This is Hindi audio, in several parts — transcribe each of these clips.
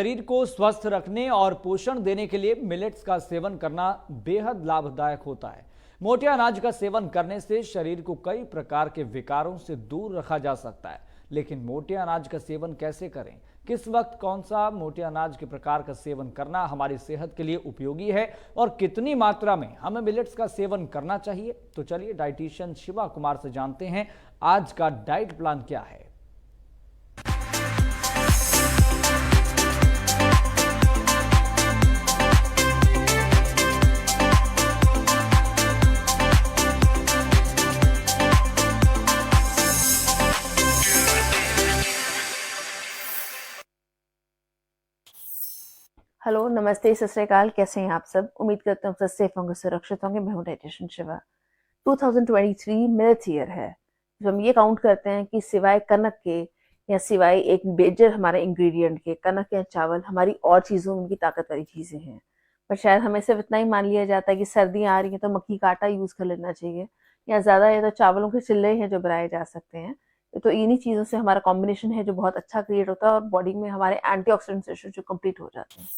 शरीर को स्वस्थ रखने और पोषण देने के लिए मिलेट्स का सेवन करना बेहद लाभदायक होता है। मोटे अनाज का सेवन करने से शरीर को कई प्रकार के विकारों से दूर रखा जा सकता है। लेकिन मोटे अनाज का सेवन कैसे करें, किस वक्त कौन सा मोटे अनाज के प्रकार का सेवन करना हमारी सेहत के लिए उपयोगी है और कितनी मात्रा में हमें मिलेट्स का सेवन करना चाहिए, तो चलिए डाइटिशियन शिवा कुमार से जानते हैं आज का डाइट प्लान क्या है। हेलो, नमस्ते, सत श्री अकाल। कैसे हैं आप सब? उम्मीद करते हैं आप सब सेफ होंगे, सुरक्षित होंगे। मैं हूं डाइटिशियन शिवा। 2023 मिलेट्स ईयर है। जब हम ये काउंट करते हैं कि सिवाय कनक के या सिवाय एक मेजर हमारे इंग्रेडिएंट के, कनक या चावल, हमारी और चीज़ों में भी ताकत वाली चीज़ें हैं। पर शायद हमें सिर्फ इतना ही मान लिया जाता है कि सर्दियाँ आ रही हैं तो मक्की का आटा यूज़ कर लेना चाहिए, या ज़्यादा है तो चावलों के चिल्ले हैं जो बनाए जा सकते हैं। तो इन्हीं चीज़ों से हमारा कॉम्बिनेशन है जो बहुत अच्छा क्रिएट होता है और बॉडी में हमारे एंटीऑक्सीडेंट्स जो कंप्लीट हो जाते हैं।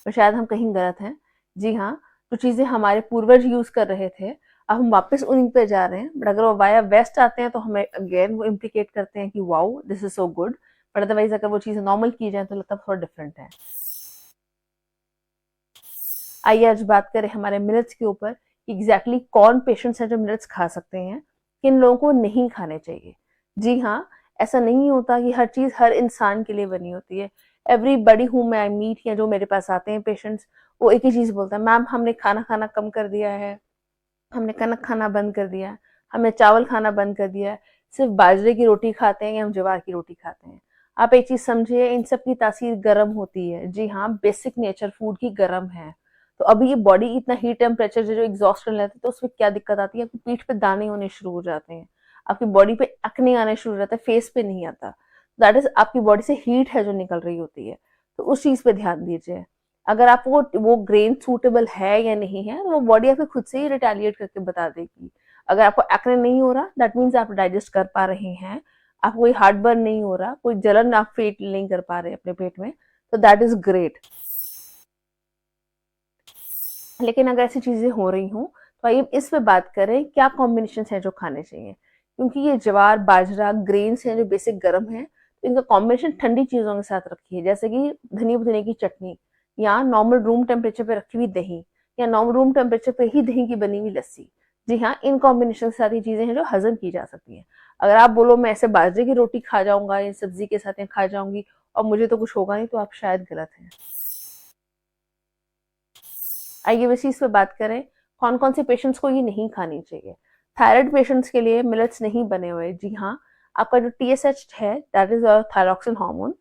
तो शायद हम कहीं गलत हैं। जी हाँ, जो चीज़ें हमारे पूर्वज यूज़ कर रहे थे, अब हम वापस उन्हीं पे जा रहे हैं। बट अगर वो वाया वेस्ट आते हैं तो हमें अगेन वो इम्प्लीकेट करते हैं कि wow this is so good. But otherwise अगर वो चीज़ें नॉर्मल की जाए तो लगता है थोड़ा डिफरेंट है। आइए आज बात करें हमारे मिलेट्स के ऊपर कि एग्जैक्टली कौन पेशेंट्स हैं जो मिलेट्स खा सकते हैं, किन लोगों को नहीं खाने चाहिए। जी हाँ, ऐसा नहीं होता कि हर चीज़ हर इंसान के लिए बनी होती है। एवरीबडी हूम आई मीट या जो मेरे पास आते हैं पेशेंट्स, वो एक ही चीज़ बोलता है, मैम हमने खाना खाना कम कर दिया है, हमने कनक खाना बंद कर दिया है, हमने चावल खाना बंद कर दिया है, सिर्फ बाजरे की रोटी खाते हैं या हम ज्वार की रोटी खाते हैं। आप एक चीज़ समझिए, इन सब की तासीर गर्म होती है। जी हाँ, बेसिक नेचर फूड की गर्म है। तो अभी ये बॉडी इतना हीट टेम्परेचर जो एग्जॉस्ट कर लेते हैं तो उसमें क्या दिक्कत आती है, आपकी पीठ पे दाने होने शुरू हो जाते हैं, आपकी बॉडी पे एक्ने आने शुरू हो जाता है, फेस पे नहीं आता। दैट इज आपकी बॉडी से हीट है जो निकल रही होती है। तो उस चीज पे ध्यान दीजिए। अगर आपको वो ग्रेन सूटेबल है या नहीं है तो वो बॉडी आपको खुद से ही रिटेलिएट करके बता देगी। अगर आपको एक्ने नहीं हो रहा, दैट मीन्स आप डाइजेस्ट कर पा रहे हैं, आपको कोई हार्ट बर्न नहीं हो रहा, कोई जलन आप फील नहीं कर पा रहे अपने पेट में, तो दैट इज ग्रेट। लेकिन अगर ऐसी चीजें हो रही हूँ तो आइए इस पे बात करें क्या कॉम्बिनेशन है जो खाने चाहिए। क्योंकि ये ज्वार बाजरा ग्रेन्स हैं जो बेसिक गर्म है, तो इनका कॉम्बिनेशन ठंडी चीजों के साथ रखिए, जैसे कि धनिया पुदीने की चटनी, या नॉर्मल रूम टेम्परेचर पे रखी हुई दही, या नॉर्मल रूम टेम्परेचर पे ही दही की बनी हुई लस्सी। जी हाँ, इन कॉम्बिनेशन सारी चीजें हैं जो हजम की जा सकती हैं। अगर आप बोलो मैं ऐसे बाजरे की रोटी खा जाऊंगा या सब्जी के साथ खा जाऊंगी और मुझे तो कुछ होगा नहीं, तो आप शायद गलत हैं। आइए इस चीज पे बात करें कौन कौन से पेशेंट्स को ये नहीं खानी चाहिए। थायराइड पेशेंट्स के लिए मिलेट्स नहीं बने हुए। जी हाँ, आपका जो TSH है, दैट इज थायरॉक्सिन हार्मोन,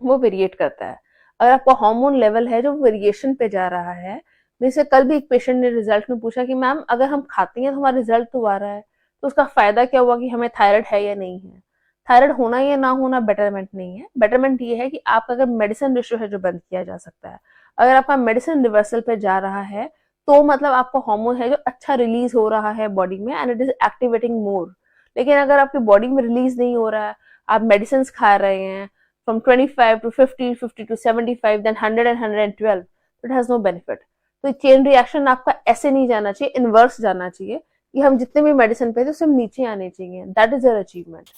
वो वेरिएट करता है। अगर आपका हार्मोन लेवल है जो वेरिएशन पे जा रहा है, मेरे से कल भी एक पेशेंट ने रिजल्ट में पूछा कि मैम अगर हम खाते हैं तो हमारा रिजल्ट तो आ रहा है, तो उसका फायदा क्या हुआ कि हमें थायराइड है या नहीं है। थायराइड होना या ना होना बेटरमेंट नहीं है। बेटरमेंट ये है कि आप अगर मेडिसिन रेशियो है जो बंद किया जा सकता है, अगर आपका मेडिसिन रिवर्सल पे जा रहा है तो मतलब आपका हार्मोन है जो अच्छा रिलीज हो रहा है बॉडी में एंड इट इज एक्टिवेटिंग मोर। लेकिन अगर आपकी बॉडी में रिलीज नहीं हो रहा है, आप मेडिसिन खा रहे हैं from 25 to 50, 50 to 75, then 100 and 112, it has no benefit। तो चेन रिएक्शन आपका ऐसे नहीं जाना चाहिए, इनवर्स जाना चाहिए कि हम जितने भी मेडिसिन पे थे सब नीचे आने चाहिए। That is your achievement.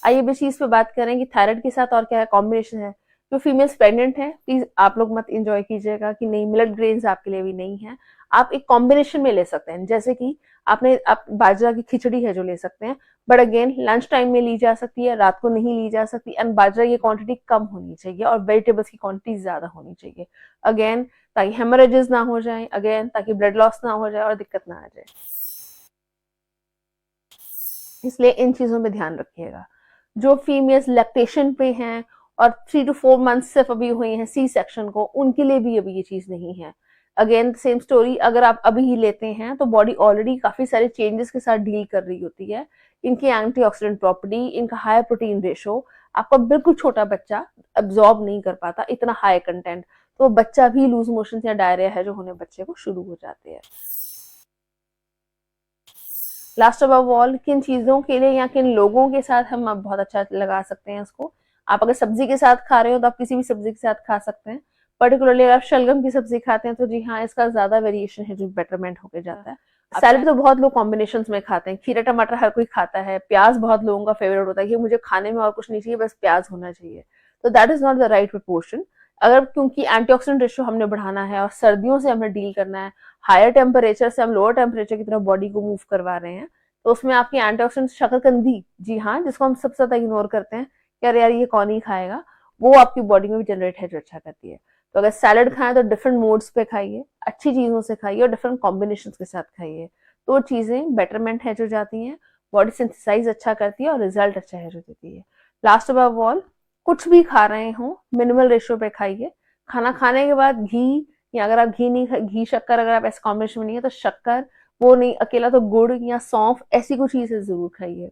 आइए इस चीज पे बात करें कि थायराइड के साथ और क्या है कॉम्बिनेशन है। जो फीमेल्स प्रेग्नेंट हैं, प्लीज आप लोग मत इंजॉय कीजिएगा कि नहीं मिलेट ग्रेन्स आपके लिए भी नहीं है। आप एक कॉम्बिनेशन में ले सकते हैं, जैसे कि आप बाजरा की खिचड़ी है जो ले सकते हैं, बट अगेन लंच टाइम में ली जा सकती है, रात को नहीं ली जा सकती। एंड बाजरा की क्वांटिटी कम होनी चाहिए और वेजिटेबल्स की क्वांटिटी ज्यादा होनी चाहिए, अगेन ताकि हेमरेजेस ना हो जाए, अगेन ताकि ब्लड लॉस ना हो जाए और दिक्कत ना आ जाए। इसलिए इन चीजों में ध्यान रखिएगा। जो फीमेल्स लैक्टेशन पे हैं और 3 to 4 मंथ्स सिर्फ अभी हुए हैं सी सेक्शन को, उनके लिए भी अभी ये चीज नहीं है। अगेन सेम स्टोरी, अगर आप अभी ही लेते हैं तो बॉडी ऑलरेडी काफी सारे चेंजेस के साथ डील कर रही होती है। इनकी एंटीऑक्सीडेंट प्रॉपर्टी, इनका हाई प्रोटीन रेशो, आपका बिल्कुल छोटा बच्चा अब्जॉर्ब नहीं कर पाता इतना हाई कंटेंट, तो बच्चा भी लूज मोशन या डायरिया है जो होने बच्चे को शुरू हो जाते हैं। लास्ट अबव ऑल, किन चीजों के लिए या किन लोगों के साथ हम अब बहुत अच्छा लगा सकते हैं इसको। आप अगर सब्जी के साथ खा रहे हो तो आप किसी भी सब्जी के साथ खा सकते हैं। पर्टिकुलरली अगर आप शलगम की सब्जी खाते हैं तो जी हाँ, इसका ज्यादा वेरिएशन है जो बेटरमेंट होके जाता है। सैलेड तो बहुत लोग कॉम्बिनेशन में खाते हैं, खीरा टमाटर हर कोई खाता है, प्याज बहुत लोगों का फेवरेट होता है कि मुझे खाने में और कुछ नहीं चाहिए, बस प्याज होना चाहिए। तो that is not the right proportion. अगर क्योंकि एंटीऑक्सीडेंट रेशियो हमने बढ़ाना है और सर्दियों से हमें डील करना है, हायर टेम्परेचर से हम लोअर टेम्परेचर की तरफ बॉडी को मूव करवा रहे हैं, तो उसमें आपकी एंटीऑक्सीडेंट शकरकंदी, जी हाँ, जिसको हम सबसे ज्यादा इग्नोर करते हैं कि अरे यार ये कौन ही खाएगा, वो आपकी बॉडी में भी जनरेट है जो अच्छा करती है। तो अगर सैलड खाएं तो डिफरेंट मोड्स पे खाइए, अच्छी चीजों से खाइए और डिफरेंट कॉम्बिनेशन के साथ खाइए। तो चीजें बेटरमेंट है जो जाती हैं, बॉडी सिंथेसाइज अच्छा करती है और रिजल्ट अच्छा है जो देती है। लास्ट अबव ऑल, कुछ भी खा रहे हो मिनिमल रेशियो पे खाइए। खाना खाने के बाद घी, या अगर आप घी नहीं, घी शक्कर अगर आप ऐसे कॉम्बिनेशन में नहीं है तो शक्कर, वो नहीं अकेला तो गुड़ या सौंफ, ऐसी कुछ चीजें जरूर खाइए।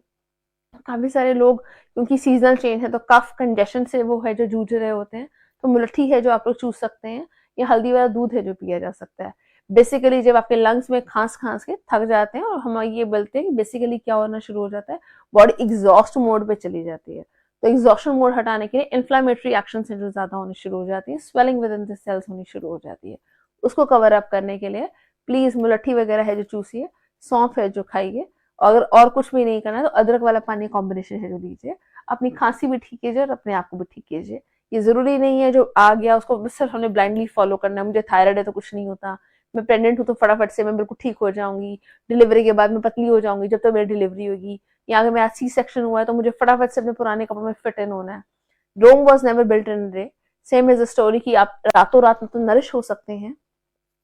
काफी सारे लोग क्योंकि सीजनल चेंज है तो कफ कंजेशन से वो है जो जूझ रहे होते हैं, तो मुलट्ठी है जो आप लोग चूस सकते हैं, या हल्दी वाला दूध है जो पिया जा सकता है। बेसिकली जब आपके लंग्स में खांस खांस के थक जाते हैं, और हम ये बोलते हैं कि बेसिकली क्या होना शुरू हो जाता है, बॉडी एग्जॉस्ट मोड पे चली जाती है। तो एग्जॉस्शन मोड हटाने के लिए इन्फ्लामेटरी एक्शन से जो ज्यादा होनी शुरू हो जाती है, swelling within the cells होनी शुरू हो जाती है, उसको कवर अप करने के लिए प्लीज मुलट्ठी वगैरह है जो चूसिए, सौंफ है जो खाइए, अगर और कुछ भी नहीं करना है तो अदरक वाला पानी कॉम्बिनेशन है जो लीजिए। अपनी खांसी भी ठीक कीजिए और अपने आप को भी ठीक कीजिए। ये जरूरी नहीं है जो आ गया उसको बस सिर्फ हमने ब्लाइंडली फॉलो करना है, मुझे थायराइड है तो कुछ नहीं होता, मैं प्रेग्नेंट हूँ तो फटाफट से मैं बिल्कुल ठीक हो जाऊंगी, डिलीवरी के बाद मैं पतली हो जाऊंगी जब तक मेरी डिलीवरी होगी, या अगर मेरा सी सेक्शन हुआ है तो मुझे फटाफट से अपने पुराने कपड़ों में फिट इन होना है। Rome was never built in day. Same is the story कि आप रातों रात में तो नरिश हो सकते हैं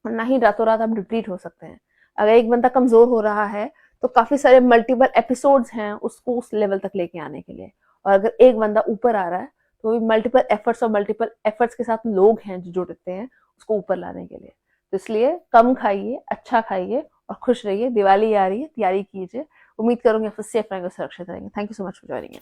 और ना ही रातों रात आप डिप्लीट हो सकते हैं। अगर एक बंदा कमजोर हो रहा है तो काफी सारे मल्टीपल एपिसोड्स हैं उसको उस लेवल तक लेके आने के लिए, और अगर एक बंदा ऊपर आ रहा है तो मल्टीपल एफर्ट्स और मल्टीपल एफर्ट्स के साथ लोग हैं जो जुड़ते हैं उसको ऊपर लाने के लिए। तो इसलिए कम खाइए, अच्छा खाइए और खुश रहिए। दिवाली आ रही है, तैयारी कीजिए। उम्मीद करूंगी आप सेफ रहेंगे, सुरक्षित रहेंगे। Thank you so much for joining.